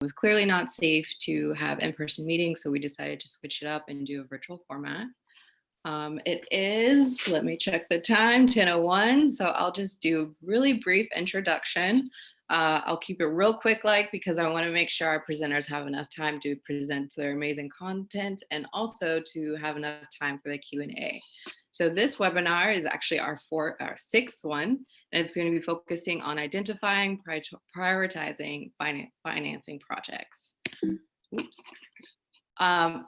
was clearly not safe to have in-person meetings, so we decided to switch it up and do a virtual format. It is, let me check the time, 10:01, so I'll just do a really brief introduction. I'll keep it real quick because I want to make sure our presenters have enough time to present their amazing content and also to have enough time for the Q&A. So this webinar is actually our sixth one, and it's going to be focusing on identifying, prioritizing financing projects. Oops.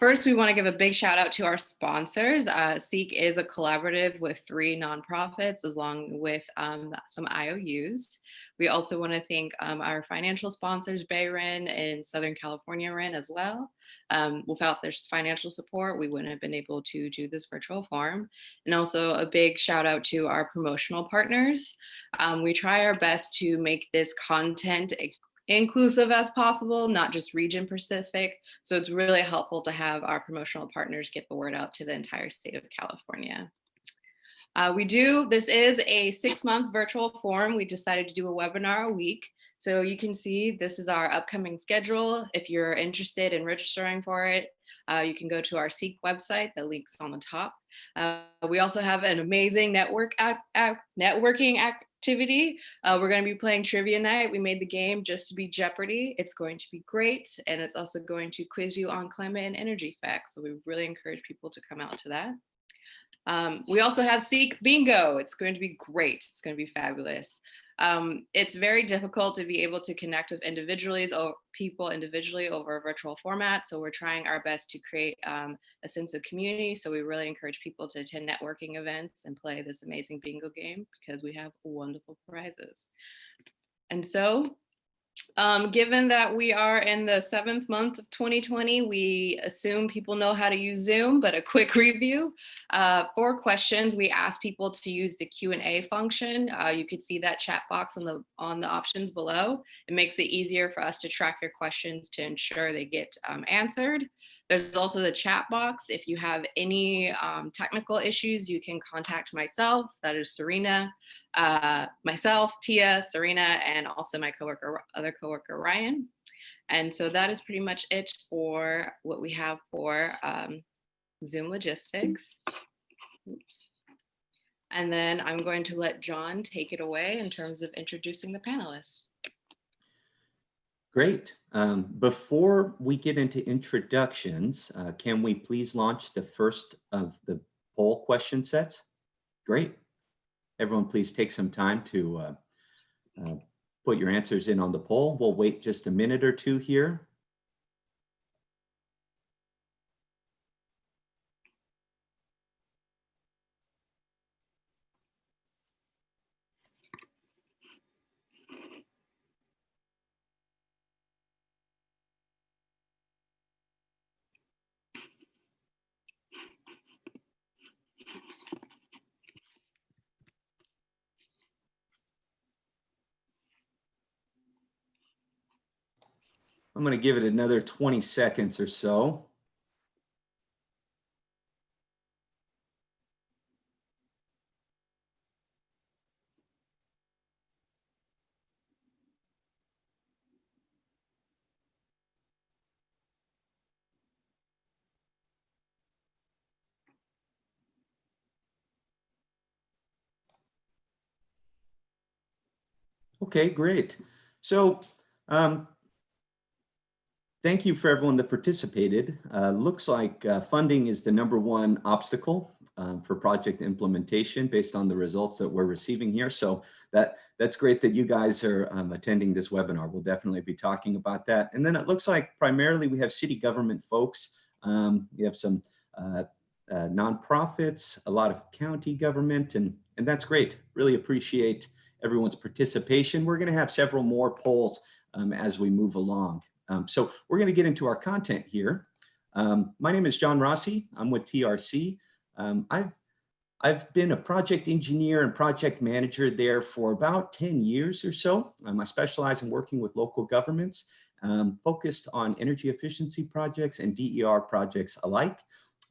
First, we want to give a big shout out to our sponsors. SEEC is a collaborative with 3 nonprofits along with some IOUs. We also want to thank our financial sponsors, BayREN and Southern California REN as well. Without their financial support, we wouldn't have been able to do this virtual forum. And also a big shout out to our promotional partners. We try our best to make this content inclusive as possible, not just region specific. So it's really helpful to have our promotional partners get the word out to the entire state of California. This is a 6-month virtual forum. We decided to do a webinar a week. So you can see this is our upcoming schedule. If you're interested in registering for it, you can go to our SEEC website, the link's on the top. We also have an amazing networking activity. We're going to be playing trivia night. We made the game just to be Jeopardy. It's going to be great, and it's also going to quiz you on climate and energy facts. So we really encourage people to come out to that. We also have SEEC Bingo. It's going to be great. It's going to be fabulous. It's very difficult to be able to connect with people individually over a virtual format. So we're trying our best to create a sense of community. So we really encourage people to attend networking events and play this amazing bingo game because we have wonderful prizes. And so, given that we are in the 7th month of 2020, we assume people know how to use Zoom, but a quick review. For questions, we ask people to use the Q&A function. You could see that chat box on the options below. It makes it easier for us to track your questions to ensure they get answered. There's also the chat box. If you have any technical issues, you can contact myself, that is Serena, myself, Tia, Serena, and also my other coworker, Ryan. And so that is pretty much it for what we have for Zoom logistics. Oops. And then I'm going to let John take it away in terms of introducing the panelists. Great. Before we get into introductions, can we please launch the first of the poll question sets? Great. Everyone, please take some time to put your answers in on the poll. We'll wait just a minute or two here. I'm going to give it another 20 seconds or so. Okay, great. So, thank you for everyone that participated. Looks like funding is the #1 obstacle for project implementation based on the results that we're receiving here. So that's great that you guys are attending this webinar. We'll definitely be talking about that. And then it looks like primarily we have city government folks. We have some nonprofits, a lot of county government, and that's great. Really appreciate everyone's participation. We're going to have several more polls as we move along. So we're going to get into our content here. My name is John Rossi. I'm with TRC. I've been a project engineer and project manager there for about 10 years or so. I specialize in working with local governments, focused on energy efficiency projects and DER projects alike.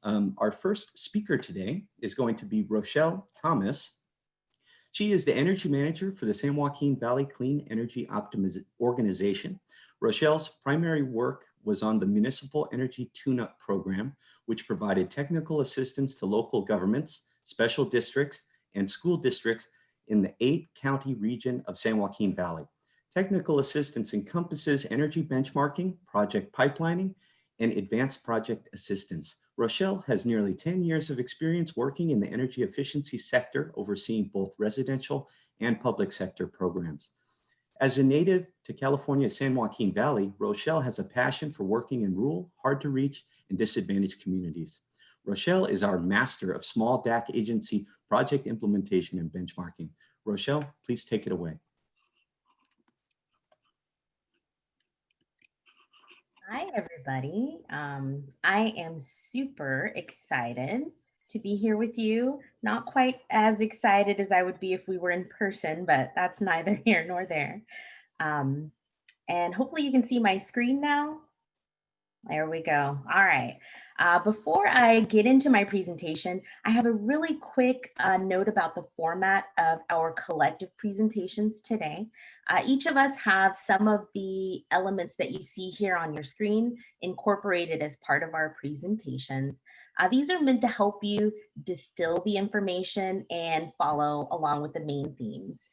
Our first speaker today is going to be Rochelle Thomas. She is the energy manager for the San Joaquin Valley Clean Energy Organization. Rochelle's primary work was on the Municipal Energy Tune-Up Program, which provided technical assistance to local governments, special districts, and school districts in the 8-county region of San Joaquin Valley. Technical assistance encompasses energy benchmarking, project pipelining, and advanced project assistance. Rochelle has nearly 10 years of experience working in the energy efficiency sector, overseeing both residential and public sector programs. As a native to California's San Joaquin Valley, Rochelle has a passion for working in rural, hard-to-reach, and disadvantaged communities. Rochelle is our master of small DAC agency project implementation and benchmarking. Rochelle, please take it away. Hi, everybody. I am super excited to be here with you. Not quite as excited as I would be if we were in person, but that's neither here nor there. And hopefully you can see my screen now. There we go. All right. Before I get into my presentation, I have a really quick note about the format of our collective presentations today. Each of us have some of the elements that you see here on your screen incorporated as part of our presentations. These are meant to help you distill the information and follow along with the main themes.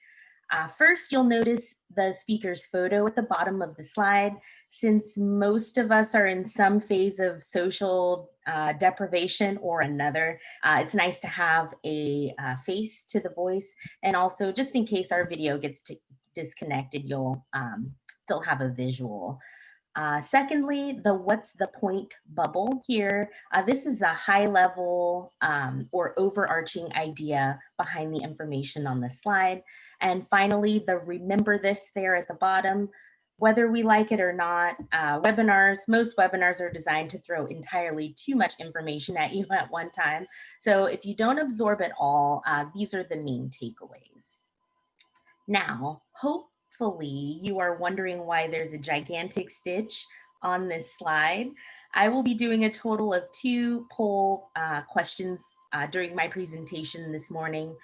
First, you'll notice the speaker's photo at the bottom of the slide. Since most of us are in some phase of social deprivation or another, it's nice to have a face to the voice. And also, just in case our video gets disconnected, you'll still have a visual. Secondly, the what's the point bubble here. This is a high level or overarching idea behind the information on the slide. And finally, the remember this there at the bottom. Whether we like it or not, most webinars are designed to throw entirely too much information at you at one time. So if you don't absorb it all, these are the main takeaways. Now, hopefully you are wondering why there's a gigantic stitch on this slide. I will be doing a total of 2 poll questions during my presentation this morning.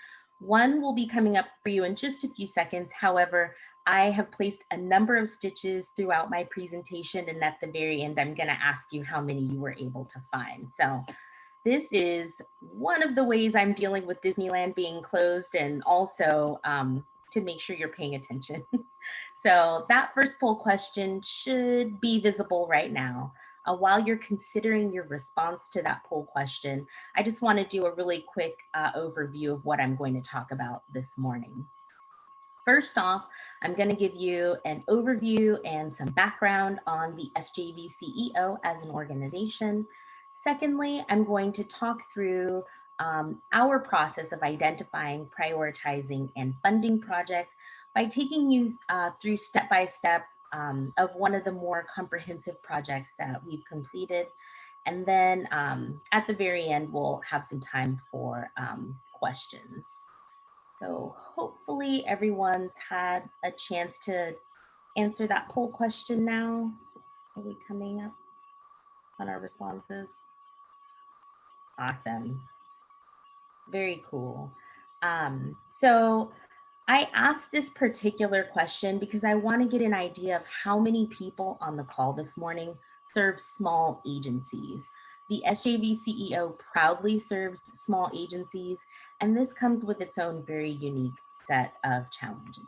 One will be coming up for you in just a few seconds. However, I have placed a number of stitches throughout my presentation, and at the very end, I'm going to ask you how many you were able to find. So this is one of the ways I'm dealing with Disneyland being closed, and also to make sure you're paying attention. So that first poll question should be visible right now. While you're considering your response to that poll question, I just want to do a really quick overview of what I'm going to talk about this morning. First off, I'm going to give you an overview and some background on the SJVCEO as an organization. Secondly, I'm going to talk through our process of identifying, prioritizing, and funding projects by taking you through step-by-step of one of the more comprehensive projects that we've completed. And then at the very end, we'll have some time for questions. So hopefully everyone's had a chance to answer that poll question now. Are we coming up on our responses? Awesome. Very cool. So I asked this particular question because I want to get an idea of how many people on the call this morning serve small agencies. The SJVCEO proudly serves small agencies, and this comes with its own very unique set of challenges.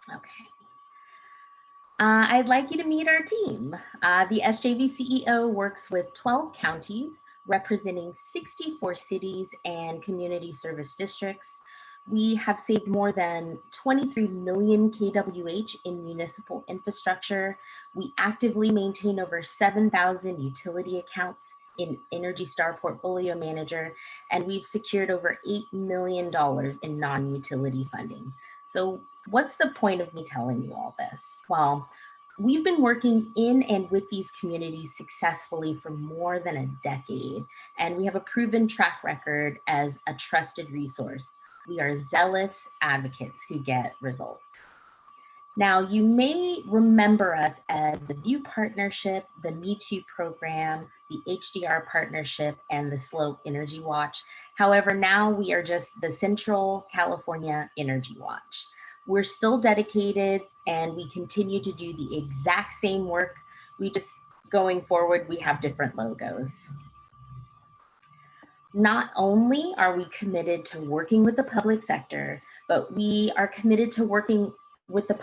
Okay. I'd like you to meet our team. The SJVCEO works with 12 counties, representing 64 cities and community service districts. We have saved more than 23 million kWh in municipal infrastructure. We actively maintain over 7,000 utility accounts in Energy Star Portfolio Manager, and we've secured over $8 million in non-utility funding. So what's the point of me telling you all this? Well, we've been working in and with these communities successfully for more than a decade, and we have a proven track record as a trusted resource. We are zealous advocates who get results. Now, you may remember us as the View Partnership, the Me Too program, the HDR Partnership, and the Slope Energy Watch. However, now we are just the Central California Energy Watch. We're still dedicated and we continue to do the exact same work. We just, going forward, we have different logos. Not only are we committed to working with the public sector, but we are committed to working with the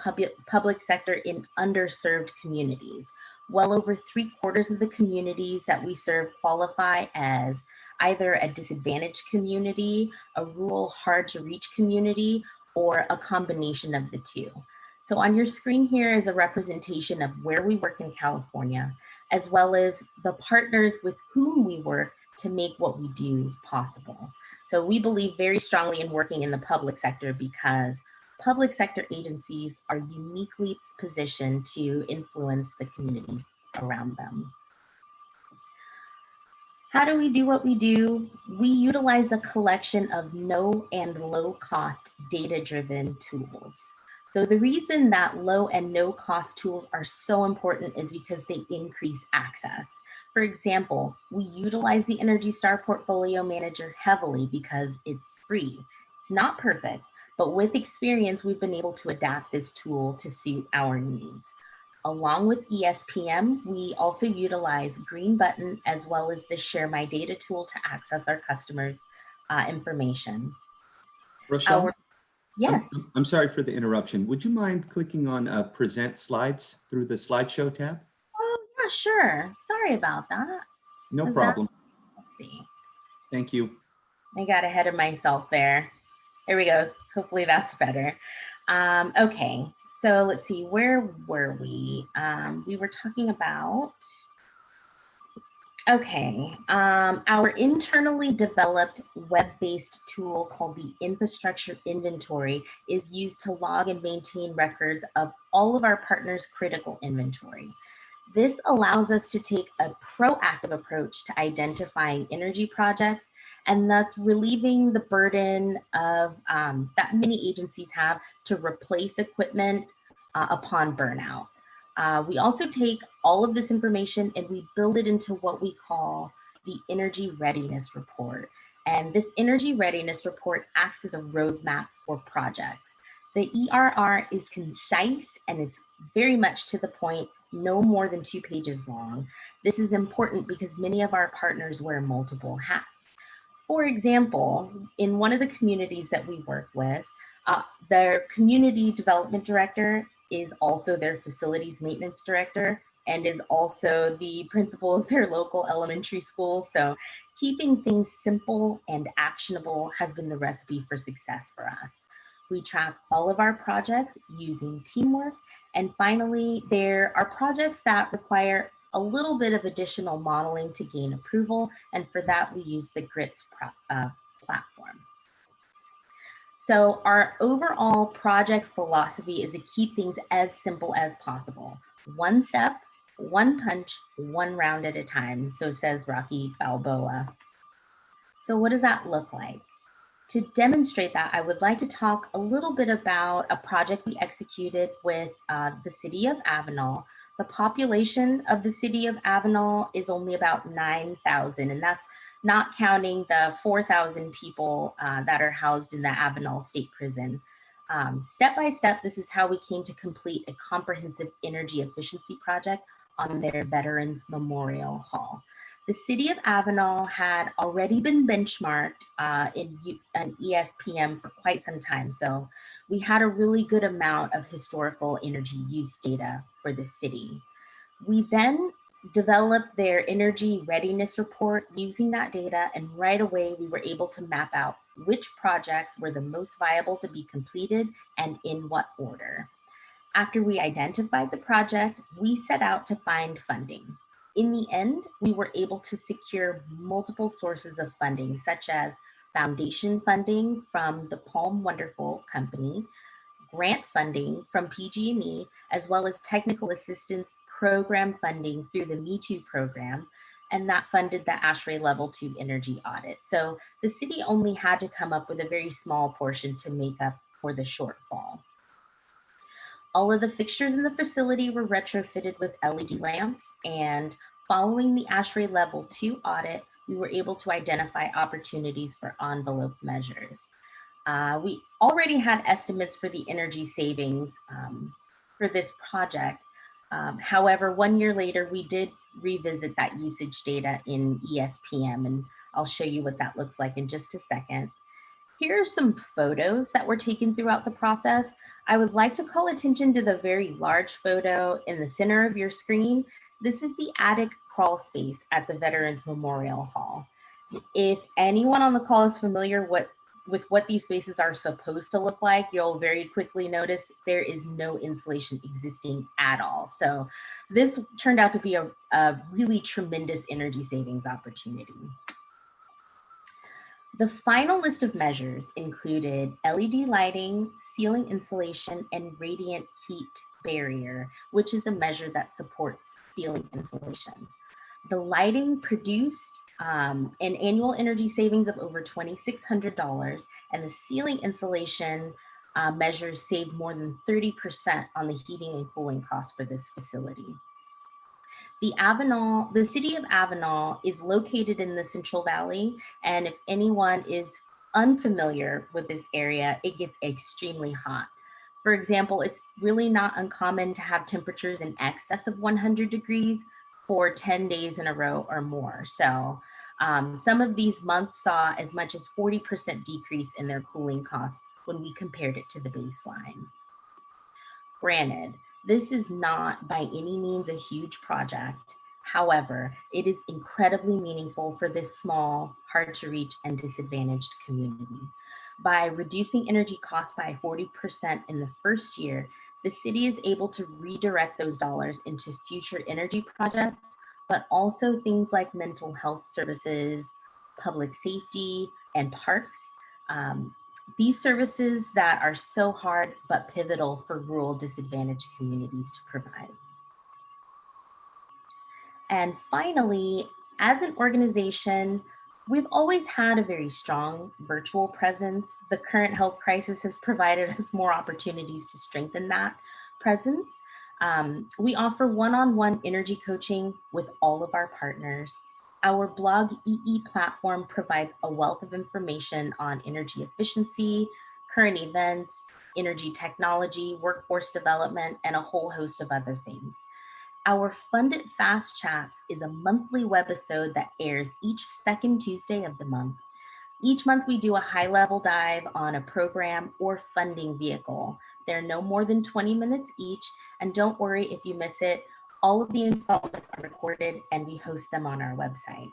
public sector in underserved communities. Well over 3/4 of the communities that we serve qualify as either a disadvantaged community, a rural hard to reach community, or a combination of the two. So on your screen here is a representation of where we work in California, as well as the partners with whom we work to make what we do possible. So we believe very strongly in working in the public sector because public sector agencies are uniquely positioned to influence the communities around them. How do we do what we do? We utilize a collection of no and low cost data-driven tools. So the reason that low and no cost tools are so important is because they increase access. For example, we utilize the Energy Star Portfolio Manager heavily because it's free. It's not perfect, but with experience, we've been able to adapt this tool to suit our needs. Along with ESPM, we also utilize Green Button as well as the Share My Data tool to access our customers' information. Rochelle? Yes. I'm sorry for the interruption. Would you mind clicking on Present Slides through the Slideshow tab? Oh, yeah, sure. Sorry about that. No problem. Let's see. Thank you. I got ahead of myself there. There we go. Hopefully that's better. Okay, so let's see, where were we? We were talking about, okay, our internally developed web-based tool called the Infrastructure Inventory is used to log and maintain records of all of our partners' critical inventory. This allows us to take a proactive approach to identifying energy projects and thus relieving the burden of that many agencies have to replace equipment upon burnout. We also take all of this information and we build it into what we call the Energy Readiness Report. And this Energy Readiness Report acts as a roadmap for projects. The ERR is concise and it's very much to the point, no more than 2 pages long. This is important because many of our partners wear multiple hats. For example, in one of the communities that we work with, their community development director is also their facilities maintenance director and is also the principal of their local elementary school. So keeping things simple and actionable has been the recipe for success for us. We track all of our projects using teamwork. And finally, there are projects that require a little bit of additional modeling to gain approval. And for that, we use the GRITS platform. So our overall project philosophy is to keep things as simple as possible. One step, one punch, one round at a time. So says Rocky Balboa. So what does that look like? To demonstrate that, I would like to talk a little bit about a project we executed with the city of Avenal. The population of the city of Avenal is only about 9,000, and that's not counting the 4,000 people that are housed in the Avenal State Prison. Step by step, this is how we came to complete a comprehensive energy efficiency project on their Veterans Memorial Hall. The city of Avenal had already been benchmarked in an ESPM for quite some time. So we had a really good amount of historical energy use data for the city. We then developed their energy readiness report using that data, and right away we were able to map out which projects were the most viable to be completed and in what order. After we identified the project, we set out to find funding. In the end, we were able to secure multiple sources of funding, such as foundation funding from the Palm Wonderful Company, grant funding from PG&E, as well as technical assistance program funding through the Me Too program, and that funded the ASHRAE Level 2 energy audit. So the city only had to come up with a very small portion to make up for the shortfall. All of the fixtures in the facility were retrofitted with LED lamps, and following the ASHRAE Level 2 audit, we were able to identify opportunities for envelope measures. We already had estimates for the energy savings for this project. However, 1 year later, we did revisit that usage data in ESPM, and I'll show you what that looks like in just a second. Here are some photos that were taken throughout the process. I would like to call attention to the very large photo in the center of your screen. This is the attic crawl space at the Veterans Memorial Hall. If anyone on the call is familiar with what these spaces are supposed to look like, you'll very quickly notice there is no insulation existing at all. So this turned out to be a really tremendous energy savings opportunity. The final list of measures included LED lighting, ceiling insulation, and radiant heat barrier, which is a measure that supports ceiling insulation. The lighting produced an annual energy savings of over $2,600, and the ceiling insulation measures saved more than 30% on the heating and cooling costs for this facility. The city of Avenal is located in the Central Valley, and if anyone is unfamiliar with this area, it gets extremely hot. For example, it's really not uncommon to have temperatures in excess of 100 degrees for 10 days in a row or more. So some of these months saw as much as 40% decrease in their cooling costs when we compared it to the baseline. Granted, this is not by any means a huge project. However, it is incredibly meaningful for this small, hard to reach, and disadvantaged community. By reducing energy costs by 40% in the first year, the city is able to redirect those dollars into future energy projects, but also things like mental health services, public safety, and parks. These services that are so hard but pivotal for rural disadvantaged communities to provide. And finally, as an organization, we've always had a very strong virtual presence. The current health crisis has provided us more opportunities to strengthen that presence. We offer one-on-one energy coaching with all of our partners. Our blog EE platform provides a wealth of information on energy efficiency, current events, energy technology, workforce development, and a whole host of other things. Our Funded Fast Chats is a monthly webisode that airs each second Tuesday of the month. Each month we do a high-level dive on a program or funding vehicle. They're no more than 20 minutes each, and don't worry if you miss it. All of the installments are recorded and we host them on our website.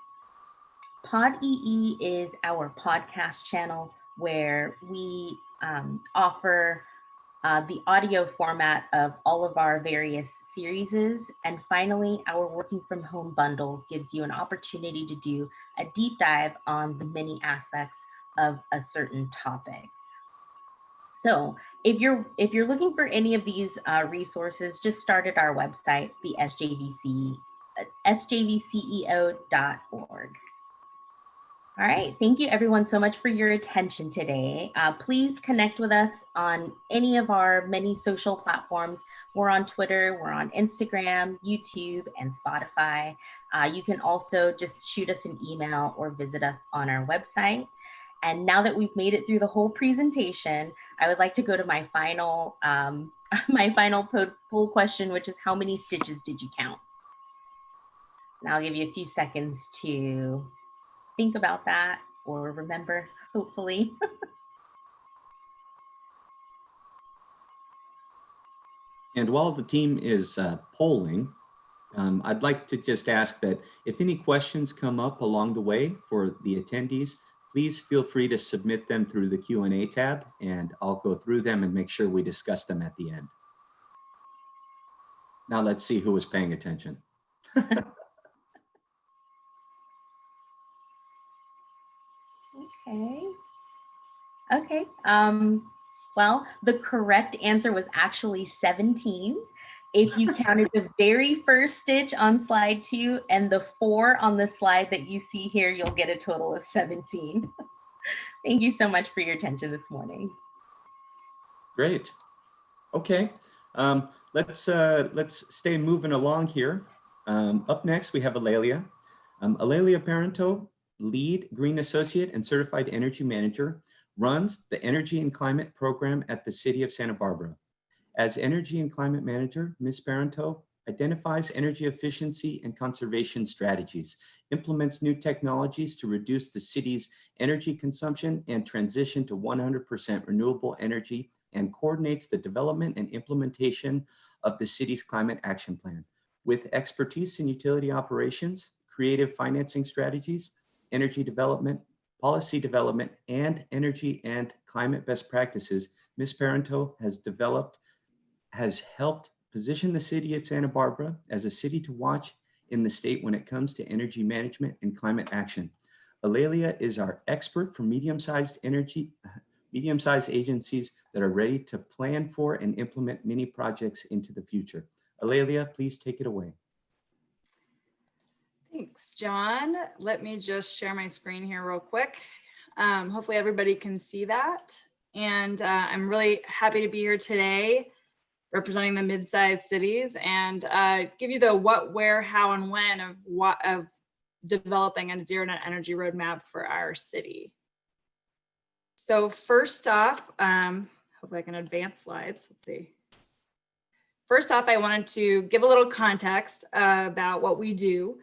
Pod EE is our podcast channel where we offer the audio format of all of our various series. And finally, our working from home bundles gives you an opportunity to do a deep dive on the many aspects of a certain topic. So if you're looking for any of these resources, just start at our website, the sjvceo.org. All right, thank you everyone so much for your attention today. Please connect with us on any of our many social platforms. We're on Twitter, we're on Instagram, YouTube, and Spotify. You can also just shoot us an email or visit us on our website. And now that we've made it through the whole presentation, I would like to go to my final poll question, which is how many stitches did you count? And I'll give you a few seconds to think about that or remember, hopefully. And while the team is polling, I'd like to just ask that if any questions come up along the way for the attendees, please feel free to submit them through the Q&A tab, and I'll go through them and make sure we discuss them at the end. Now let's see who was paying attention. Okay. Well, the correct answer was actually 17. If you counted the very first stitch on slide 2 and the 4 on the slide that you see here, you'll get a total of 17. Thank you so much for your attention this morning. Great. Okay. Let's stay moving along here. Up next, we have Alelia. Alelia Parenteau, Lead Green Associate and Certified Energy Manager runs the Energy and Climate Program at the City of Santa Barbara. As Energy and Climate Manager, Ms. Parenteau identifies energy efficiency and conservation strategies, implements new technologies to reduce the city's energy consumption and transition to 100% renewable energy, and coordinates the development and implementation of the city's climate action plan. With expertise in utility operations, creative financing strategies, energy development, policy development, and energy and climate best practices, Ms. Parenteau has helped position the city of Santa Barbara as a city to watch in the state when it comes to energy management and climate action. Alalia is our expert for medium-sized agencies that are ready to plan for and implement many projects into the future. Alalia, please take it away. Thanks, John. Let me just share my screen here real quick. Hopefully everybody can see that. And I'm really happy to be here today representing the mid-sized cities and give you the what, where, how, and when of developing a zero net energy roadmap for our city. So first off, hopefully I can advance slides. Let's see. First off, I wanted to give a little context about what we do.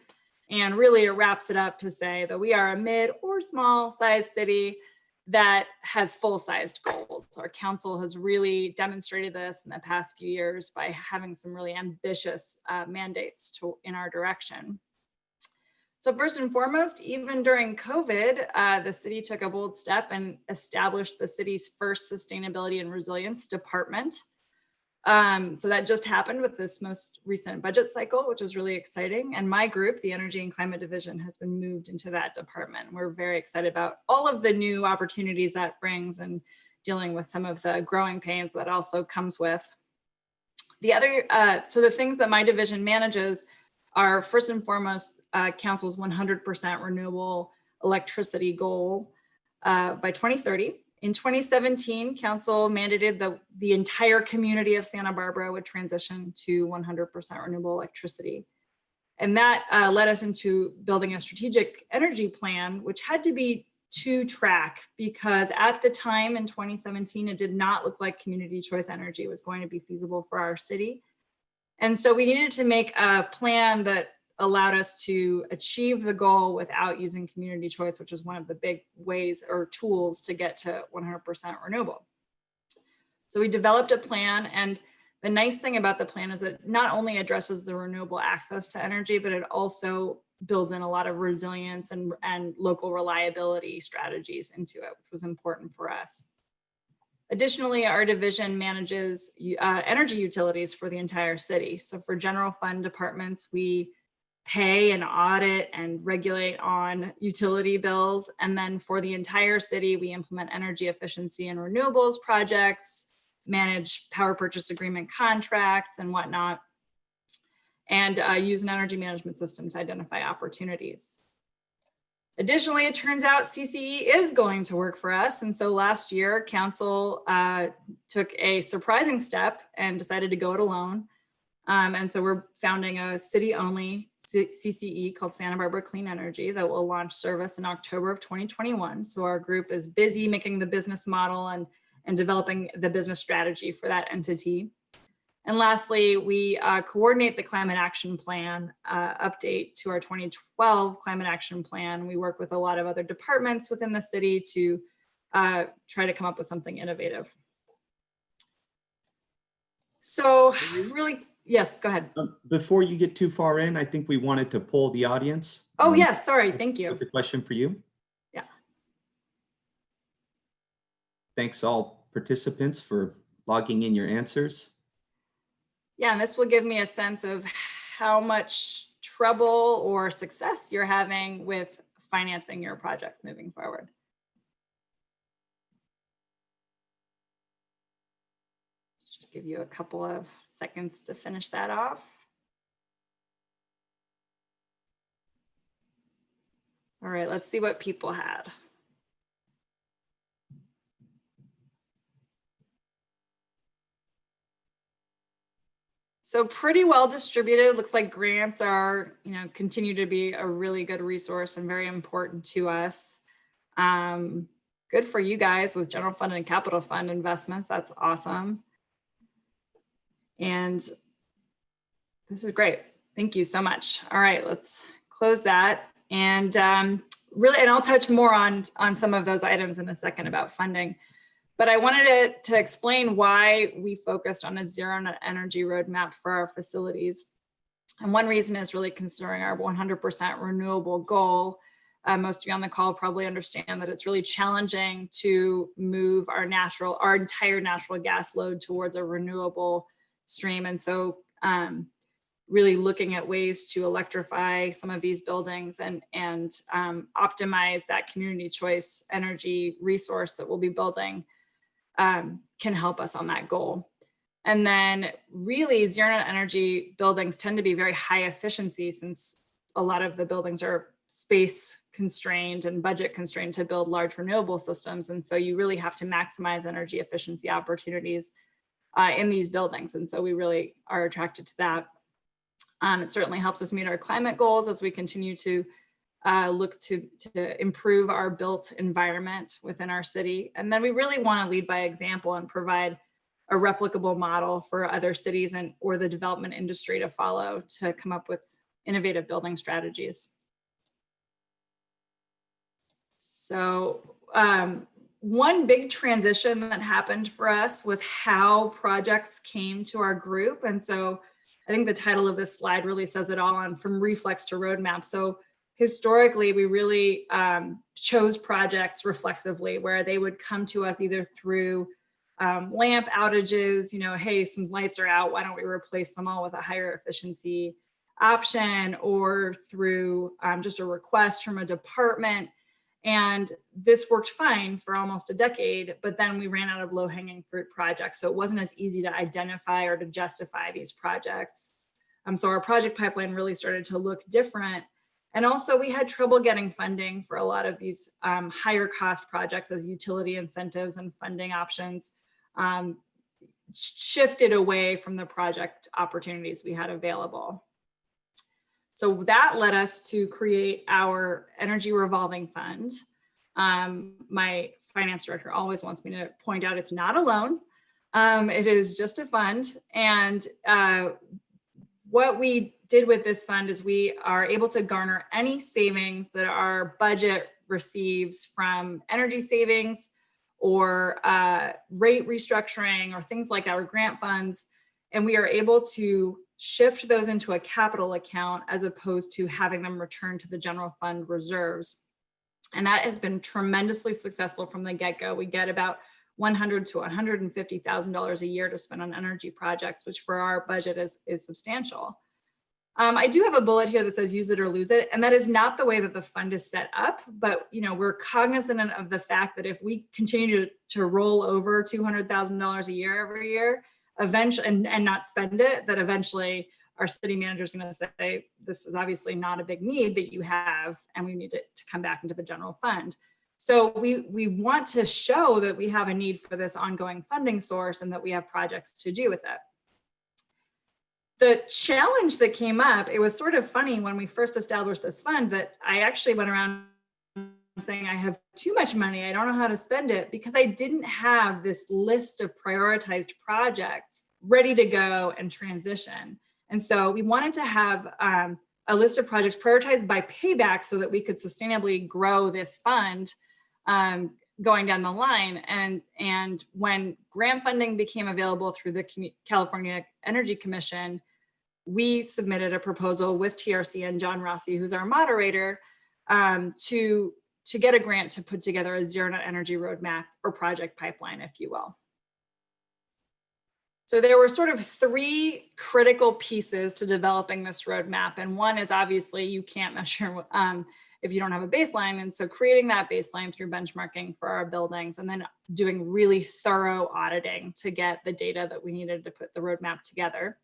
And really it wraps it up to say that we are a mid or small sized city that has full-sized goals. Our council has really demonstrated this in the past few years by having some really ambitious mandates in our direction. So first and foremost, even during COVID, the city took a bold step and established the city's first sustainability and resilience department. So that just happened with this most recent budget cycle, which is really exciting. And my group, the Energy and Climate Division, has been moved into that department. We're very excited about all of the new opportunities that brings and dealing with some of the growing pains that also comes with. The other, so the things that my division manages are first and foremost, council's 100% renewable electricity goal by 2030. In 2017, council mandated the entire community of Santa Barbara would transition to 100% renewable electricity. And that led us into building a strategic energy plan, which had to be two-track because at the time in 2017, it did not look like community choice energy was going to be feasible for our city. And so we needed to make a plan that allowed us to achieve the goal without using community choice, which is one of the big ways or tools to get to 100% renewable. So we developed a plan, and the nice thing about the plan is it not only addresses the renewable access to energy, but it also builds in a lot of resilience and local reliability strategies into it, which was important for us. Additionally, our division manages energy utilities for the entire city. So for general fund departments, we pay and audit and regulate on utility bills. And then for the entire city, we implement energy efficiency and renewables projects, manage power purchase agreement contracts and whatnot, and use an energy management system to identify opportunities. Additionally, it turns out CCE is going to work for us. And so last year, council took a surprising step and decided to go it alone. And so we're founding a city-only CCE called Santa Barbara Clean Energy that will launch service in October of 2021. So our group is busy making the business model and developing the business strategy for that entity. And lastly, we coordinate the climate action plan update to our 2012 climate action plan. We work with a lot of other departments within the city to try to come up with something innovative. So really, yes, go ahead. Before you get too far in, I think we wanted to poll the audience. Oh, yes, sorry, thank you. With the question for you. Yeah. Thanks all participants for logging in your answers. Yeah, and this will give me a sense of how much trouble or success you're having with financing your projects moving forward. Just give you a couple of seconds to finish that off. All right, let's see what people had. So pretty well distributed. Looks like grants are, continue to be a really good resource and very important to us. good for you guys with general fund and capital fund investments. That's awesome. And this is great. Thank you so much. All right, let's close that. And really, and I'll touch more on some of those items in a second about funding. But I wanted to explain why we focused on a zero net energy roadmap for our facilities. And one reason is really considering our 100% renewable goal. Most of you on the call probably understand that it's really challenging to move our entire natural gas load towards a renewable stream. And so really looking at ways to electrify some of these buildings and optimize that community choice energy resource that we'll be building can help us on that goal. And then really zero net energy buildings tend to be very high efficiency, since a lot of the buildings are space constrained and budget constrained to build large renewable systems. And so you really have to maximize energy efficiency opportunities in these buildings. And so we really are attracted to that. It certainly helps us meet our climate goals as we continue to look to improve our built environment within our city. And then we really want to lead by example and provide a replicable model for other cities or the development industry to follow to come up with innovative building strategies. So one big transition that happened for us was how projects came to our group. And so I think the title of this slide really says it all, on from reflex to roadmap. So historically, we really chose projects reflexively, where they would come to us either through lamp outages, hey, some lights are out, why don't we replace them all with a higher efficiency option, or through just a request from a department. And this worked fine for almost a decade, but then we ran out of low-hanging fruit projects. So it wasn't as easy to identify or to justify these projects. So our project pipeline really started to look different. And also we had trouble getting funding for a lot of these higher cost projects, as utility incentives and funding options shifted away from the project opportunities we had available. So that led us to create our energy revolving fund. My finance director always wants me to point out it's not a loan. It is just a fund. And what we did with this fund is we are able to garner any savings that our budget receives from energy savings or rate restructuring or things like our grant funds. And we are able to shift those into a capital account as opposed to having them return to the general fund reserves. And that has been tremendously successful from the get-go. We get about $100,000 to $150,000 a year to spend on energy projects, which for our budget is substantial. I do have a bullet here that says use it or lose it. And that is not the way that the fund is set up, but we're cognizant of the fact that if we continue to roll over $200,000 a year every year, eventually, and not spend it, that eventually our city manager is going to say, this is obviously not a big need that you have, and we need it to come back into the general fund. So we want to show that we have a need for this ongoing funding source and that we have projects to do with it. The challenge that came up, it was sort of funny when we first established this fund, that I actually went around saying I have too much money, I don't know how to spend it, because I didn't have this list of prioritized projects ready to go and transition. And so we wanted to have a list of projects prioritized by payback so that we could sustainably grow this fund going down the line. And when grant funding became available through the California Energy Commission, we submitted a proposal with TRC and John Rossi, who's our moderator, to get a grant to put together a zero net energy roadmap or project pipeline, if you will. So there were sort of three critical pieces to developing this roadmap. And one is obviously you can't measure if you don't have a baseline. And so creating that baseline through benchmarking for our buildings, and then doing really thorough auditing to get the data that we needed to put the roadmap together.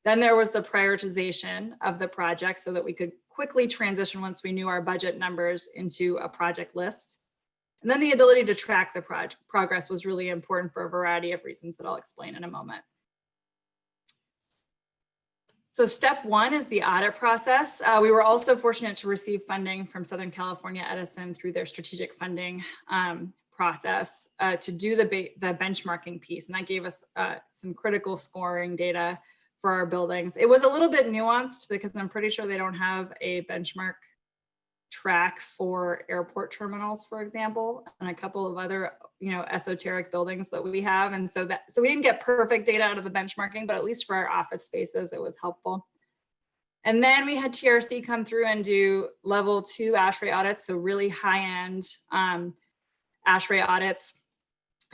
Then there was the prioritization of the project so that we could quickly transition once we knew our budget numbers into a project list. And then the ability to track the progress was really important for a variety of reasons that I'll explain in a moment. So step one is the audit process. We were also fortunate to receive funding from Southern California Edison through their strategic funding process to do the benchmarking piece. And that gave us some critical scoring data for our buildings. It was a little bit nuanced because I'm pretty sure they don't have a benchmark track for airport terminals, for example, and a couple of other, esoteric buildings that we have. And so we didn't get perfect data out of the benchmarking, but at least for our office spaces, it was helpful. And then we had TRC come through and do level 2 ASHRAE audits. So really high-end ASHRAE audits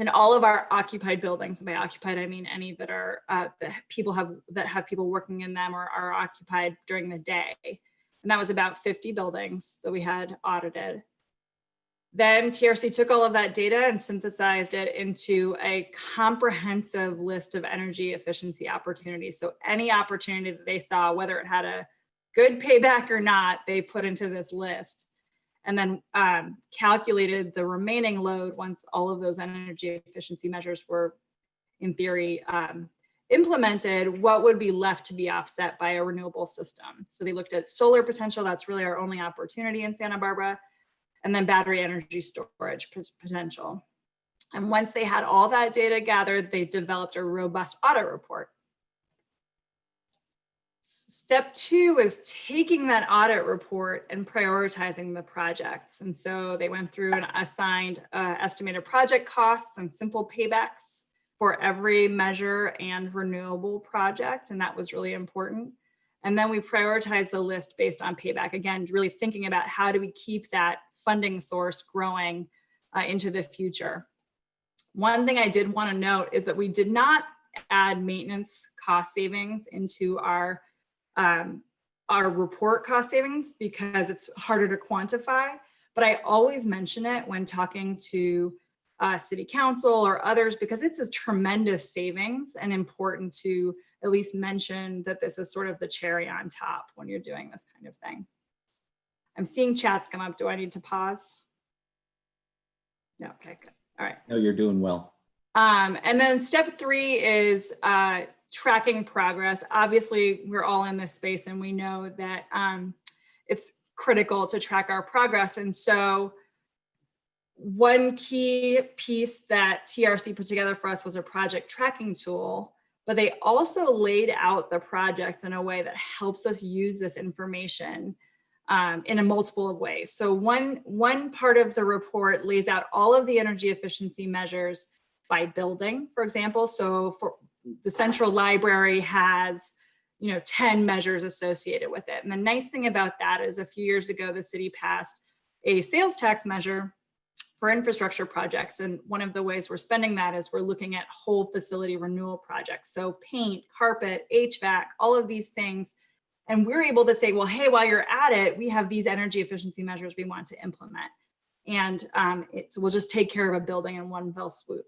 in all of our occupied buildings. And by occupied, I mean any that are that have people working in them or are occupied during the day. And that was about 50 buildings that we had audited. Then TRC took all of that data and synthesized it into a comprehensive list of energy efficiency opportunities. So any opportunity that they saw, whether it had a good payback or not, they put into this list. And then calculated the remaining load once all of those energy efficiency measures were, in theory, implemented, what would be left to be offset by a renewable system. So they looked at solar potential. That's really our only opportunity in Santa Barbara. And then battery energy storage potential. And once they had all that data gathered, they developed a robust audit report. Step 2 is taking that audit report and prioritizing the projects. And so they went through and assigned estimated project costs and simple paybacks for every measure and renewable project. And that was really important. And then we prioritized the list based on payback. Again, really thinking about how do we keep that funding source growing into the future. One thing I did want to note is that we did not add maintenance cost savings into our report cost savings because it's harder to quantify, but I always mention it when talking to city council or others because it's a tremendous savings and important to at least mention that this is sort of the cherry on top when you're doing this kind of thing. I'm seeing chats come up. Do I need to pause? No, okay, good. All right. No, you're doing well. And then step 3 is tracking progress. Obviously, we're all in this space and we know that it's critical to track our progress. And so one key piece that TRC put together for us was a project tracking tool, but they also laid out the projects in a way that helps us use this information in a multiple of ways. So one part of the report lays out all of the energy efficiency measures by building, for example. So for the central library has, 10 measures associated with it. And the nice thing about that is a few years ago, the city passed a sales tax measure for infrastructure projects. And one of the ways we're spending that is we're looking at whole facility renewal projects. So paint, carpet, HVAC, all of these things. And we're able to say, well, hey, while you're at it, we have these energy efficiency measures we want to implement. And so we'll just take care of a building in one fell swoop.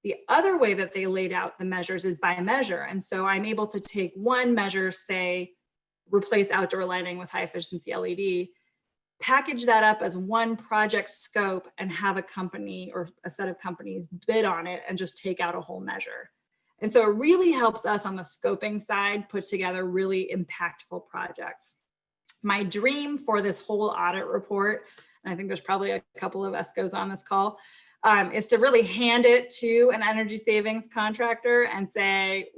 The other way that they laid out the measures is by measure. And so I'm able to take one measure, say, replace outdoor lighting with high efficiency LED, package that up as one project scope and have a company or a set of companies bid on it and just take out a whole measure. And so it really helps us on the scoping side put together really impactful projects. My dream for this whole audit report, and I think there's probably a couple of ESCOs on this call, is to really hand it to an energy savings contractor and say,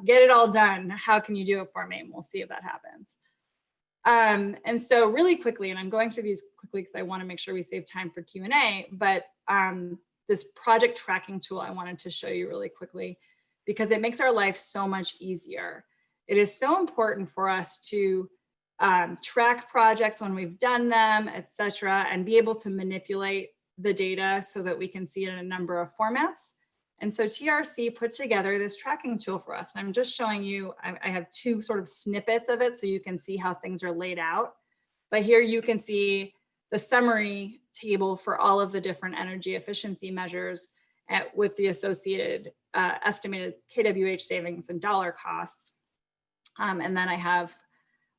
get it all done. How can you do it for me? And we'll see if that happens. And so really quickly, and I'm going through these quickly because I want to make sure we save time for Q&A, but this project tracking tool I wanted to show you really quickly because it makes our life so much easier. It is so important for us to track projects when we've done them, et cetera, and be able to manipulate the data so that we can see it in a number of formats. And so TRC put together this tracking tool for us. And I'm just showing you, I have 2 sort of snippets of it so you can see how things are laid out. But here you can see the summary table for all of the different energy efficiency measures with the associated estimated kWh savings and dollar costs. And then I have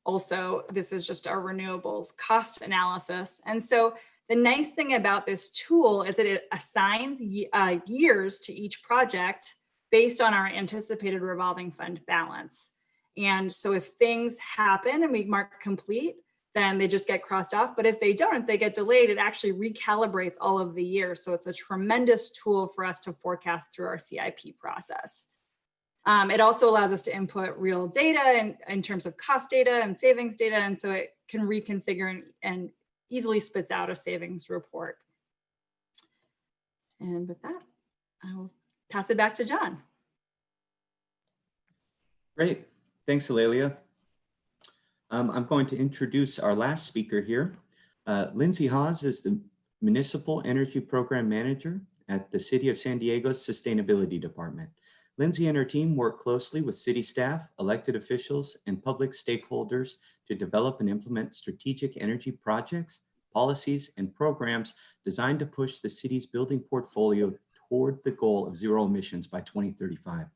also, this is just our renewables cost analysis. And so the nice thing about this tool is that it assigns years to each project based on our anticipated revolving fund balance. And so if things happen and we mark complete, then they just get crossed off. But if they don't, if they get delayed, it actually recalibrates all of the year. So it's a tremendous tool for us to forecast through our CIP process. It also allows us to input real data in terms of cost data and savings data. And so it can reconfigure and easily spits out a savings report. And with that, I will pass it back to John. Great. Thanks, Alelia. I'm going to introduce our last speaker here. Lindsay Hayes is the Municipal Energy Program Manager at the City of San Diego's Sustainability Department. Lindsay and her team work closely with city staff, elected officials, and public stakeholders to develop and implement strategic energy projects, policies, and programs designed to push the city's building portfolio toward the goal of zero emissions by 2035.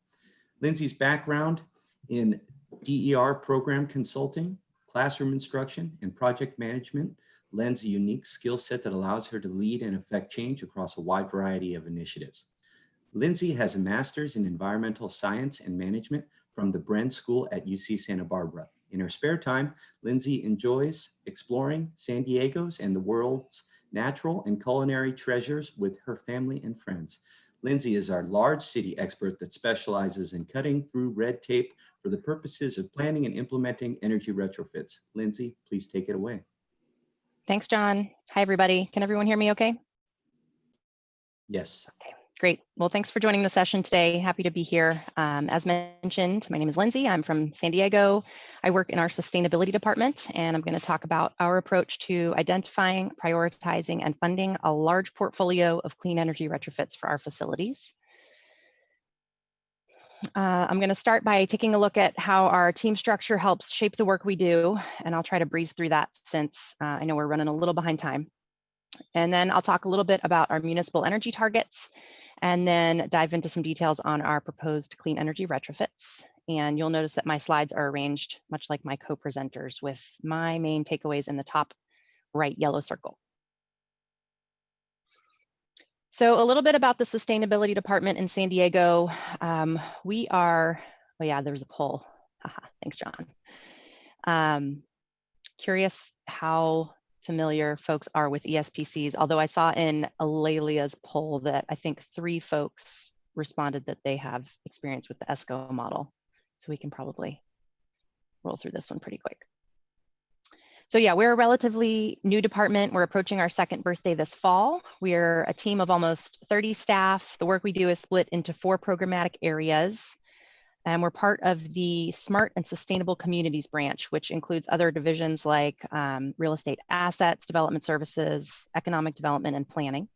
Lindsay's background in DER program consulting, classroom instruction, and project management lends a unique skill set that allows her to lead and affect change across a wide variety of initiatives. Lindsay has a master's in environmental science and management from the Bren School at UC Santa Barbara. In her spare time, Lindsay enjoys exploring San Diego's and the world's natural and culinary treasures with her family and friends. Lindsay is our large city expert that specializes in cutting through red tape for the purposes of planning and implementing energy retrofits. Lindsay, please take it away. Thanks, John. Hi, everybody. Can everyone hear me okay? Yes. Okay, great. Well, thanks for joining the session today. Happy to be here. As mentioned, my name is Lindsay. I'm from San Diego. I work in our sustainability department, and I'm going to talk about our approach to identifying, prioritizing, and funding a large portfolio of clean energy retrofits for our facilities. I'm going to start by taking a look at how our team structure helps shape the work we do, and I'll try to breeze through that since I know we're running a little behind time. And then I'll talk a little bit about our municipal energy targets, and then dive into some details on our proposed clean energy retrofits. And you'll notice that my slides are arranged much like my co-presenters, with my main takeaways in the top right yellow circle. So a little bit about the sustainability department in San Diego. We are, oh yeah, there's a poll. Thanks, John. Curious how familiar folks are with ESPCs, although I saw in Alelia's poll that I think 3 folks responded that they have experience with the ESCO model. So we can probably roll through this one pretty quick. So yeah, we're a relatively new department. We're approaching our 2nd birthday this fall. We're a team of almost 30 staff. The work we do is split into 4 programmatic areas. And we're part of the Smart and Sustainable Communities branch, which includes other divisions like real estate assets, development services, economic development, and planning.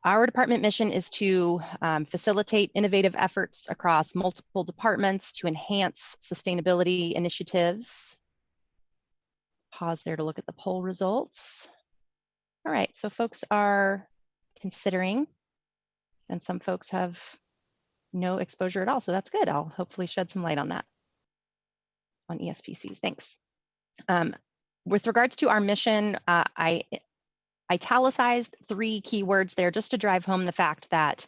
Our department mission is to facilitate innovative efforts across multiple departments to enhance sustainability initiatives. Pause there to look at the poll results. All right, so folks are considering, and some folks have no exposure at all, so that's good. I'll hopefully shed some light on that, on ESPCs. Thanks. With regards to our mission, I italicized 3 keywords there just to drive home the fact that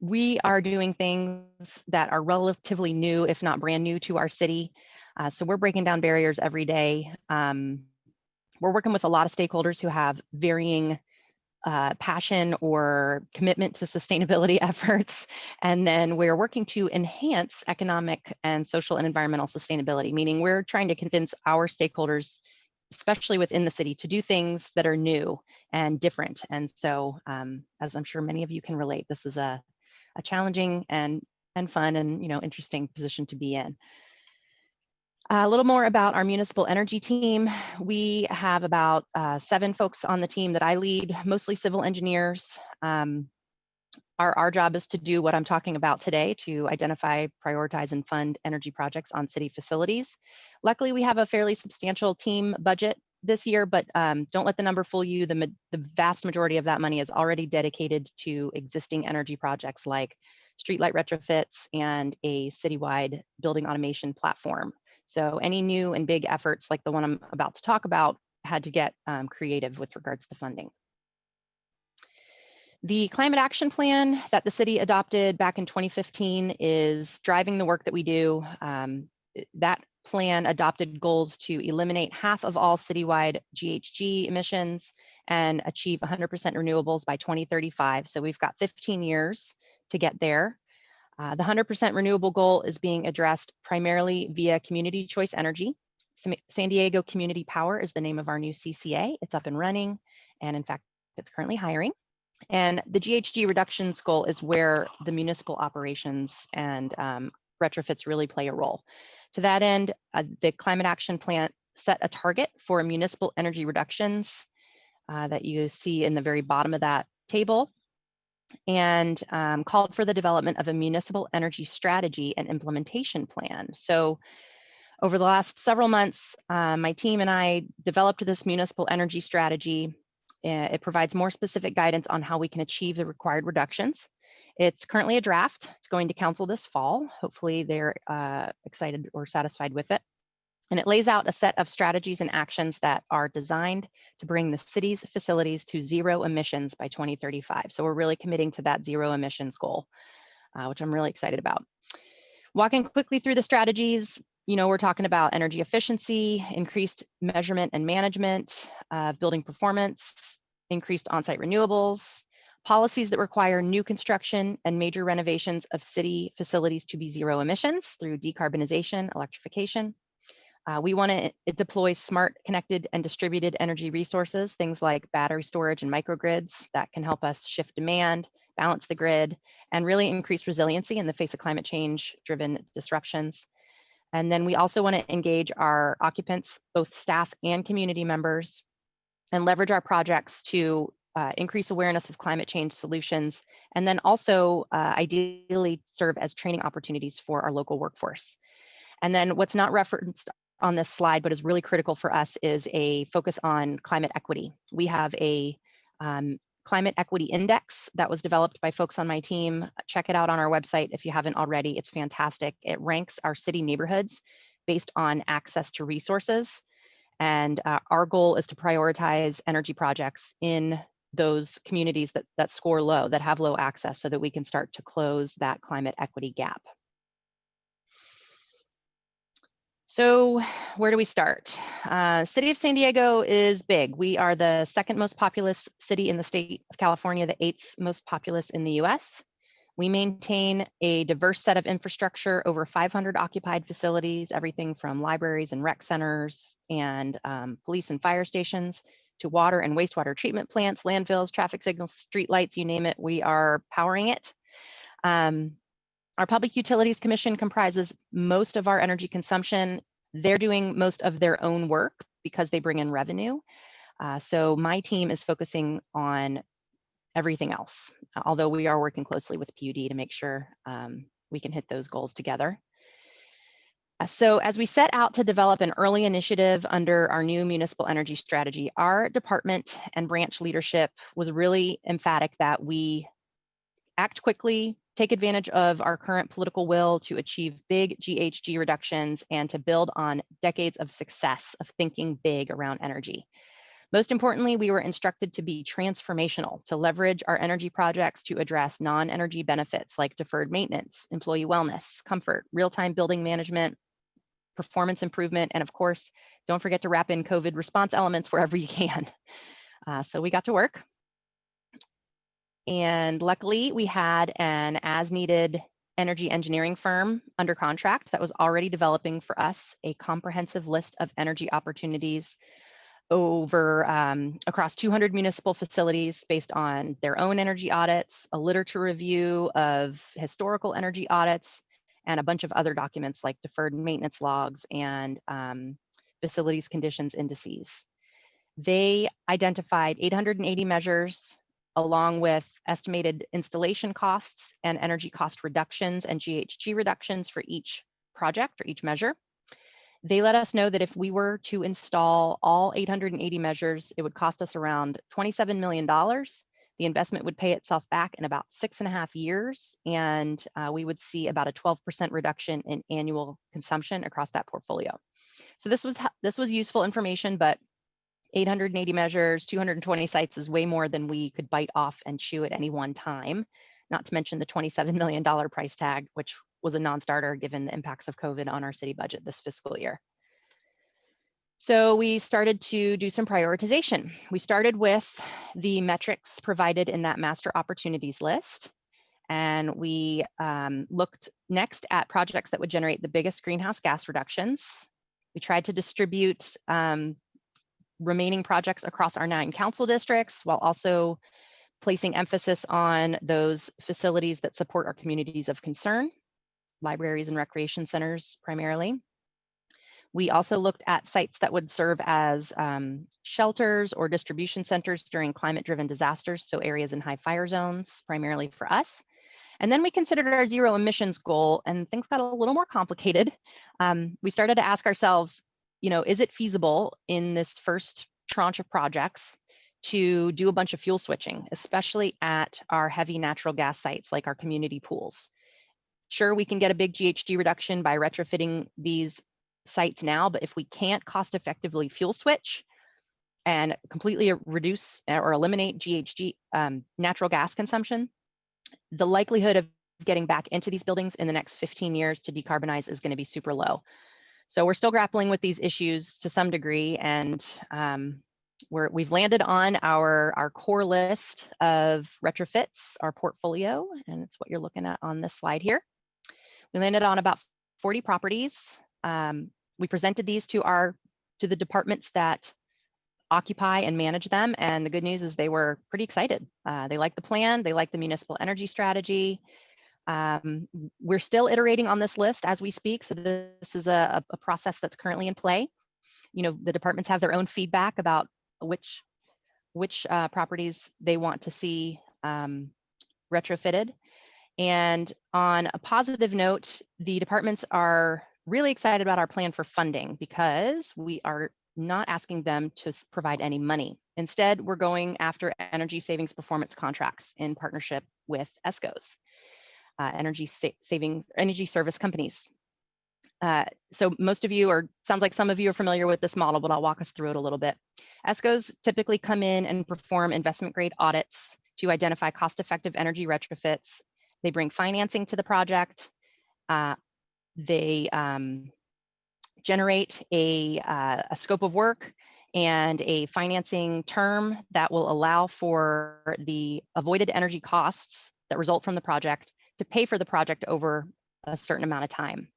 we are doing things that are relatively new, if not brand new, to our city. So we're breaking down barriers every day. We're working with a lot of stakeholders who have varying passion or commitment to sustainability efforts. And then we're working to enhance economic and social and environmental sustainability, meaning we're trying to convince our stakeholders, especially within the city, to do things that are new and different. And so, as I'm sure many of you can relate, this is a challenging and fun and interesting position to be in. A little more about our municipal energy team. We have about 7 folks on the team that I lead, mostly civil engineers. Our job is to do what I'm talking about today, to identify, prioritize, and fund energy projects on city facilities. Luckily, we have a fairly substantial team budget this year, but don't let the number fool you. The vast majority of that money is already dedicated to existing energy projects like streetlight retrofits and a citywide building automation platform. So any new and big efforts like the one I'm about to talk about had to get creative with regards to funding. The climate action plan that the city adopted back in 2015 is driving the work that we do. That plan adopted goals to eliminate half of all citywide GHG emissions and achieve 100% renewables by 2035. So we've got 15 years to get there. The 100% renewable goal is being addressed primarily via community choice energy. San Diego Community Power is the name of our new CCA. It's up and running, and in fact, it's currently hiring. And the GHG reductions goal is where the municipal operations and retrofits really play a role. To that end, the Climate Action Plan set a target for municipal energy reductions that you see in the very bottom of that table, and called for the development of a municipal energy strategy and implementation plan. So over the last several months, my team and I developed this municipal energy strategy. It provides more specific guidance on how we can achieve the required reductions. It's currently a draft. It's going to council this fall. Hopefully they're excited or satisfied with it. And it lays out a set of strategies and actions that are designed to bring the city's facilities to zero emissions by 2035. So we're really committing to that zero emissions goal, which I'm really excited about. Walking quickly through the strategies, we're talking about energy efficiency, increased measurement and management of building performance, increased on-site renewables, policies that require new construction and major renovations of city facilities to be zero emissions through decarbonization, electrification. We want to deploy smart, connected, and distributed energy resources, things like battery storage and microgrids that can help us shift demand, balance the grid, and really increase resiliency in the face of climate change-driven disruptions. And then we also want to engage our occupants, both staff and community members, and leverage our projects to increase awareness of climate change solutions, and then also ideally serve as training opportunities for our local workforce. And then what's not referenced on this slide, but is really critical for us, is a focus on climate equity. We have a climate equity index that was developed by folks on my team. Check it out on our website if you haven't already. It's fantastic. It ranks our city neighborhoods based on access to resources. And our goal is to prioritize energy projects in those communities that score low, that have low access, so that we can start to close that climate equity gap. So where do we start? City of San Diego is big. We are the second most populous city in the state of California, the 8th most populous in the US. We maintain a diverse set of infrastructure, over 500 occupied facilities, everything from libraries and rec centers and police and fire stations to water and wastewater treatment plants, landfills, traffic signals, street lights, you name it, we are powering it. Our Public Utilities Commission comprises most of our energy consumption. They're doing most of their own work because they bring in revenue. So my team is focusing on everything else, although we are working closely with PUD to make sure we can hit those goals together. So as we set out to develop an early initiative under our new municipal energy strategy, our department and branch leadership was really emphatic that we act quickly, take advantage of our current political will to achieve big GHG reductions, and to build on decades of success of thinking big around energy. Most importantly, we were instructed to be transformational, to leverage our energy projects to address non-energy benefits like deferred maintenance, employee wellness, comfort, real-time building management, performance improvement, and of course, don't forget to wrap in COVID response elements wherever you can. So we got to work. And luckily, we had an as-needed energy engineering firm under contract that was already developing for us a comprehensive list of energy opportunities over across 200 municipal facilities based on their own energy audits, a literature review of historical energy audits, and a bunch of other documents like deferred maintenance logs and facilities conditions indices. They identified 880 measures along with estimated installation costs and energy cost reductions and GHG reductions for each project or each measure. They let us know that if we were to install all 880 measures, it would cost us around $27 million. The investment would pay itself back in about 6.5 years, and we would see about a 12% reduction in annual consumption across that portfolio. So this was useful information, but 880 measures, 220 sites is way more than we could bite off and chew at any one time, not to mention the $27 million price tag, which was a non-starter given the impacts of COVID on our city budget this fiscal year. So we started to do some prioritization. We started with the metrics provided in that master opportunities list. And we looked next at projects that would generate the biggest greenhouse gas reductions. We tried to distribute remaining projects across our 9 council districts while also placing emphasis on those facilities that support our communities of concern, libraries and recreation centers primarily. We also looked at sites that would serve as shelters or distribution centers during climate-driven disasters, so areas in high fire zones, primarily for us. And then we considered our zero emissions goal, and things got a little more complicated. We started to ask ourselves, is it feasible in this first tranche of projects to do a bunch of fuel switching, especially at our heavy natural gas sites like our community pools? Sure, we can get a big GHG reduction by retrofitting these sites now, but if we can't cost effectively fuel switch and completely reduce or eliminate GHG natural gas consumption, the likelihood of getting back into these buildings in the next 15 years to decarbonize is going to be super low. So we're still grappling with these issues to some degree, and we've landed on our core list of retrofits, our portfolio, and it's what you're looking at on this slide here. We landed on about 40 properties. We presented these to the departments that occupy and manage them, and the good news is they were pretty excited. They like the plan, they like the municipal energy strategy. We're still iterating on this list as we speak, so this is a process that's currently in play. The departments have their own feedback about which properties they want to see retrofitted. And on a positive note, the departments are really excited about our plan for funding because we are not asking them to provide any money. Instead, we're going after energy savings performance contracts in partnership with ESCOs, energy service companies. So most of you, or sounds like some of you, are familiar with this model, but I'll walk us through it a little bit. ESCOs typically come in and perform investment grade audits to identify cost-effective energy retrofits. They bring financing to the project. They generate a scope of work and a financing term that will allow for the avoided energy costs that result from the project to pay for the project over a certain amount of time.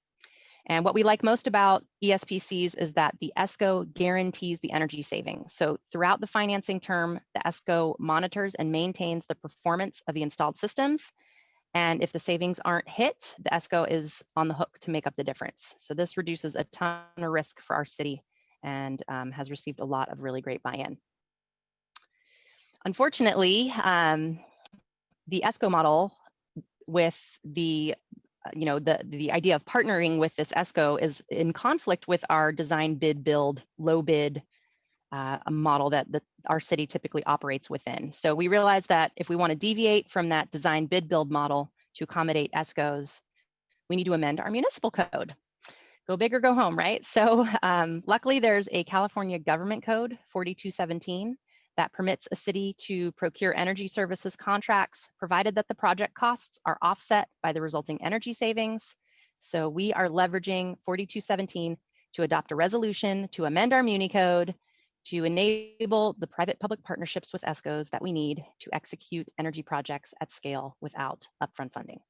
And what we like most about ESPCs is that the ESCO guarantees the energy savings. So throughout the financing term, the ESCO monitors and maintains the performance of the installed systems. And if the savings aren't hit, the ESCO is on the hook to make up the difference. So this reduces a ton of risk for our city and has received a lot of really great buy-in. Unfortunately, the ESCO model with the idea of partnering with this ESCO is in conflict with our design bid build low bid model that our city typically operates within. So we realized that if we want to deviate from that design bid build model to accommodate ESCOs, we need to amend our municipal code. Go big or go home, right? So luckily there's a California government code 4217 that permits a city to procure energy services contracts, provided that the project costs are offset by the resulting energy savings. So we are leveraging 4217 to adopt a resolution to amend our Muni code to enable the private-public partnerships with ESCOs that we need to execute energy projects at scale without upfront funding.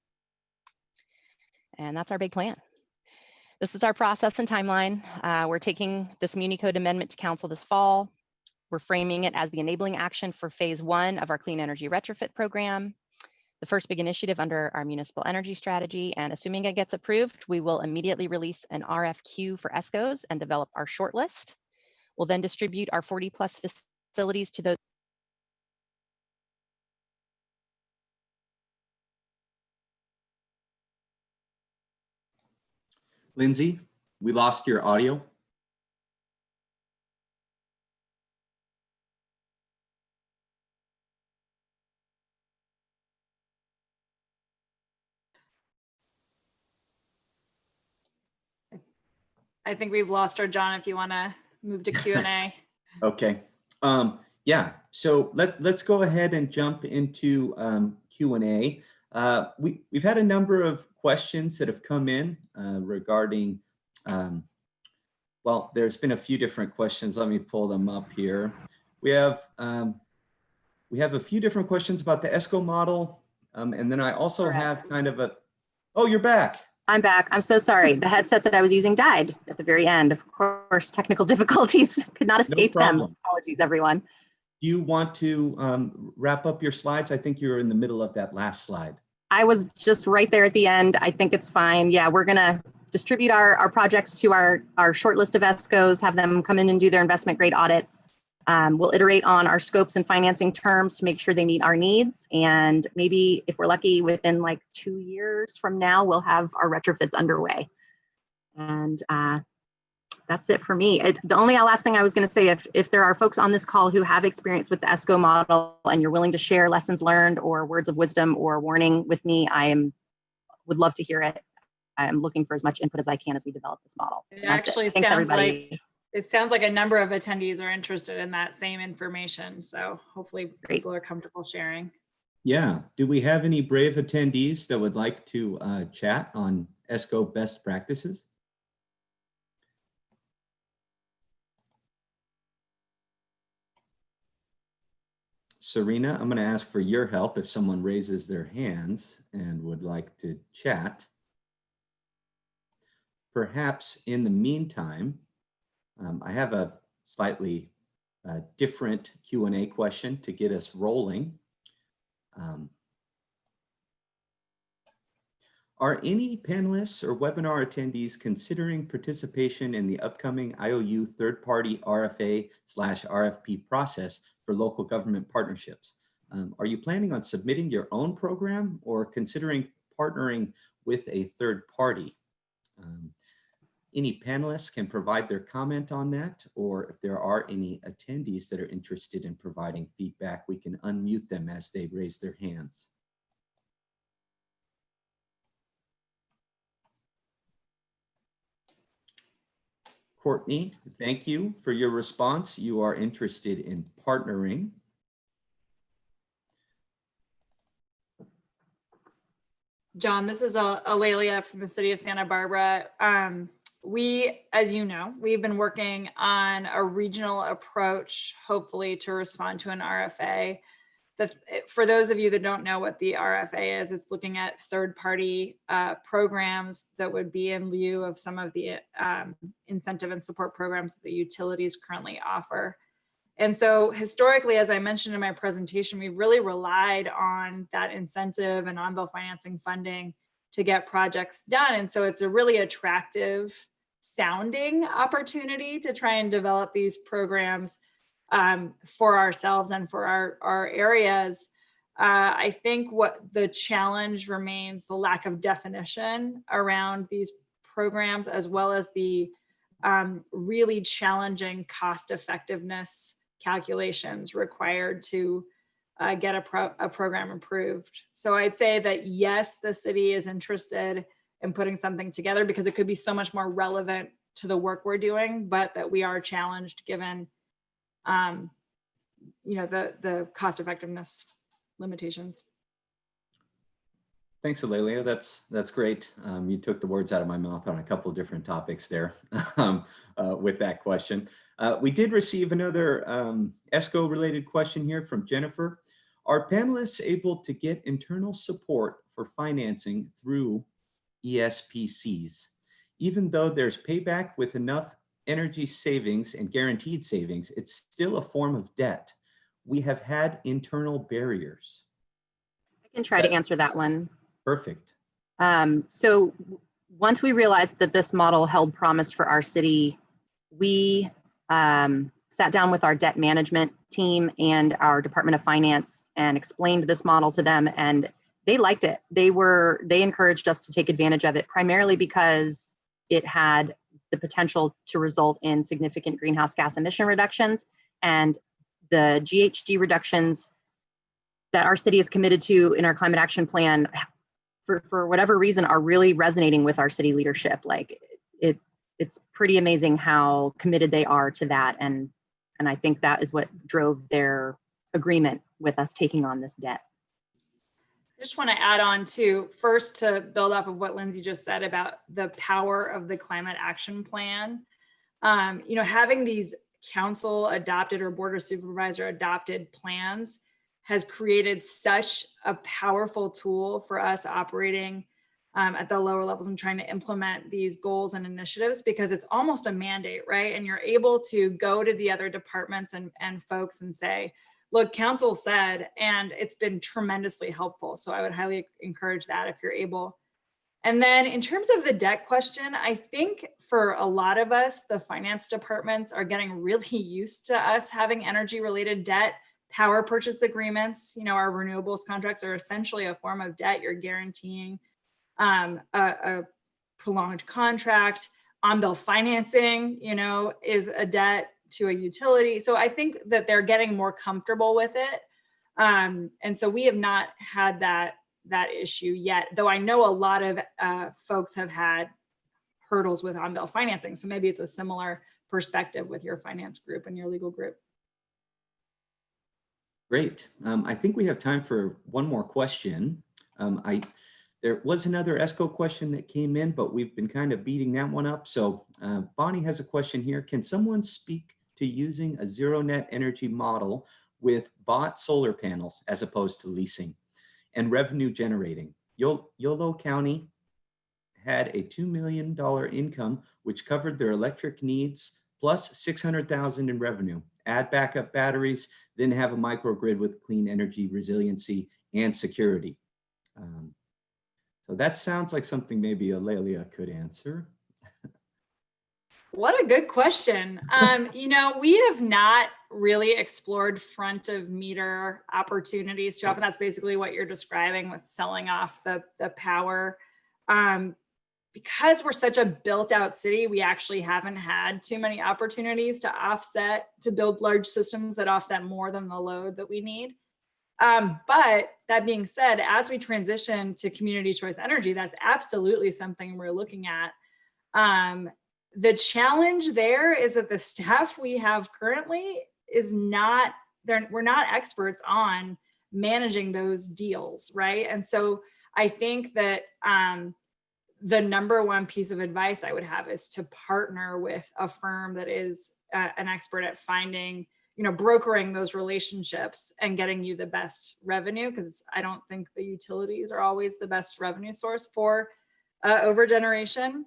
And that's our big plan. This is our process and timeline. We're taking this Muni code amendment to council this fall. We're framing it as the enabling action for phase 1 of our clean energy retrofit program, the first big initiative under our municipal energy strategy. And assuming it gets approved, we will immediately release an RFQ for ESCOs and develop our shortlist. We'll then distribute our 40+ facilities to those. Lindsay, we lost your audio. I think we've lost our John, if you want to move to Q&A. Okay. Yeah, so let's go ahead and jump into Q&A. We've had a number of questions that have come in regarding, well, there's been a few different questions. Let me pull them up here. We have a few different questions about the ESCO model. And then I also have kind of a, oh, you're back. I'm back. I'm so sorry. The headset that I was using died at the very end. Of course, technical difficulties could not escape them. Apologies, everyone. Do you want to wrap up your slides? I think you're in the middle of that last slide. I was just right there at the end. I think it's fine. Yeah, we're going to distribute our projects to our short list of ESCOs, have them come in and do their investment grade audits. We'll iterate on our scopes and financing terms to make sure they meet our needs. And maybe if we're lucky, within like 2 years from now, we'll have our retrofits underway. And that's it for me. The only last thing I was going to say, if there are folks on this call who have experience with the ESCO model and you're willing to share lessons learned or words of wisdom or warning with me, would love to hear it. I'm looking for as much input as I can as we develop this model. It actually sounds like a number of attendees are interested in that same information. So hopefully people are comfortable sharing. Yeah. Do we have any brave attendees that would like to chat on ESCO best practices? Serena, I'm going to ask for your help if someone raises their hands and would like to chat. Perhaps in the meantime, I have a slightly different Q&A question to get us rolling. Are any panelists or webinar attendees considering participation in the upcoming IOU third-party RFA/RFP process for local government partnerships? Are you planning on submitting your own program or considering partnering with a third party? Any panelists can provide their comment on that, or if there are any attendees that are interested in providing feedback, we can unmute them as they raise their hands. Courtney, thank you for your response. You are interested in partnering. John, this is Alelia from the city of Santa Barbara. We, as you know, we've been working on a regional approach, hopefully to respond to an RFA. For those of you that don't know what the RFA is, it's looking at third-party programs that would be in lieu of some of the incentive and support programs that the utilities currently offer. And so historically, as I mentioned in my presentation, we really relied on that incentive and on-bill financing funding to get projects done. And so it's a really attractive sounding opportunity to try and develop these programs for ourselves and for our areas. I think what the challenge remains the lack of definition around these programs, as well as the really challenging cost effectiveness calculations required to get a program approved. So I'd say that yes, the city is interested in putting something together because it could be so much more relevant to the work we're doing, but that we are challenged given the cost effectiveness limitations. Thanks, Alelia. That's great. You took the words out of my mouth on a couple of different topics there with that question. We did receive another ESCO related question here from Jennifer. Are panelists able to get internal support for financing through ESPCs? Even though there's payback with enough energy savings and guaranteed savings, it's still a form of debt. We have had internal barriers. I can try to answer that one. Perfect. So once we realized that this model held promise for our city, we sat down with our debt management team and our Department of Finance and explained this model to them, and they liked it. They encouraged us to take advantage of it, primarily because it had the potential to result in significant greenhouse gas emission reductions, and the GHG reductions that our city is committed to in our climate action plan, for whatever reason, are really resonating with our city leadership. Like it's pretty amazing how committed they are to that, and I think that is what drove their agreement with us taking on this debt. just want to add on to first to build off of what Lindsay just said about the power of the climate action plan. You know, having these council adopted or board of supervisor adopted plans has created such a powerful tool for us operating at the lower levels and trying to implement these goals and initiatives, because it's almost a mandate, right? And you're able to go to the other departments and folks and say, look, council said, and it's been tremendously helpful. So I would highly encourage that if you're able. And then in terms of the debt question, I think for a lot of us, the finance departments are getting really used to us having energy related debt. Power purchase agreements, you know, our renewables contracts are essentially a form of debt. You're guaranteeing a prolonged contract. On-bill financing, you know, is a debt to a utility. So I think that they're getting more comfortable with it. And so we have not had that issue yet, though I know a lot of folks have had hurdles with on-bill financing. So maybe it's a similar perspective with your finance group and your legal group. Great. I think we have time for one more question. There was another ESCO question that came in, but we've been kind of beating that one up. So Bonnie has a question here. Can someone speak to using a zero net energy model with bought solar panels as opposed to leasing and revenue generating? Yolo County had a $2 million income, which covered their electric needs plus $600,000 in revenue. Add backup batteries, then have a microgrid with clean energy resiliency and security. So that sounds like something maybe Alelia could answer. What a good question. You know, we have not really explored front of meter opportunities too often. That's basically what you're describing with selling off the power. Because we're such a built out city, we actually haven't had too many opportunities to build large systems that offset more than the load that we need. But that being said, as we transition to community choice energy, that's absolutely something we're looking at. The challenge there is that the staff we have currently is not, we're not experts on managing those deals, right? And so I think that the number one piece of advice I would have is to partner with a firm that is an expert at finding, you know, brokering those relationships and getting you the best revenue, because I don't think the utilities are always the best revenue source for over generation.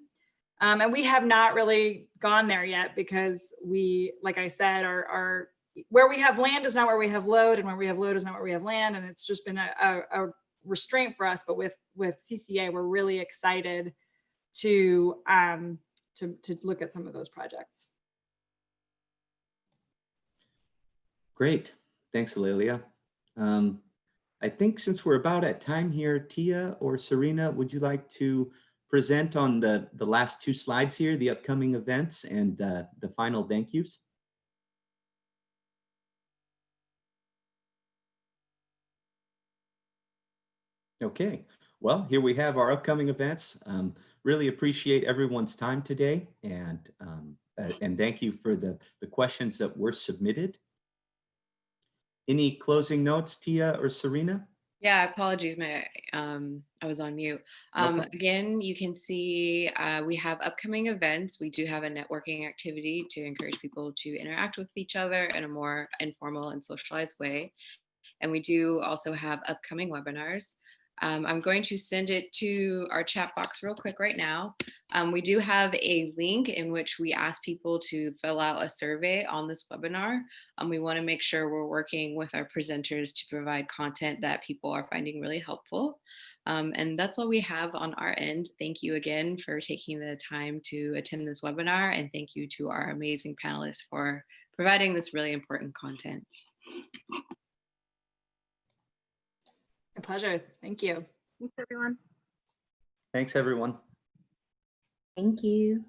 And we have not really gone there yet because we, like I said, are where we have land is not where we have load, and where we have load is not where we have land. And it's just been a restraint for us. But with CCA, we're really excited to look at some of those projects. Great. Thanks, Alelia. I think since we're about at time here, Tia or Serena, would you like to present on the last two slides here, the upcoming events and the final thank yous? Okay, well, here we have our upcoming events. Really appreciate everyone's time today, and thank you for the questions that were submitted. Any closing notes, Tia or Serena? Yeah, apologies, I was on mute. Again, you can see we have upcoming events. We do have a networking activity to encourage people to interact with each other in a more informal and socialized way. And we do also have upcoming webinars. I'm going to send it to our chat box real quick right now. We do have a link in which we ask people to fill out a survey on this webinar. We want to make sure we're working with our presenters to provide content that people are finding really helpful. And that's all we have on our end. Thank you again for taking the time to attend this webinar, and thank you to our amazing panelists for providing this really important content. My pleasure. Thank you. Thanks, everyone. Thanks, everyone. Thank you.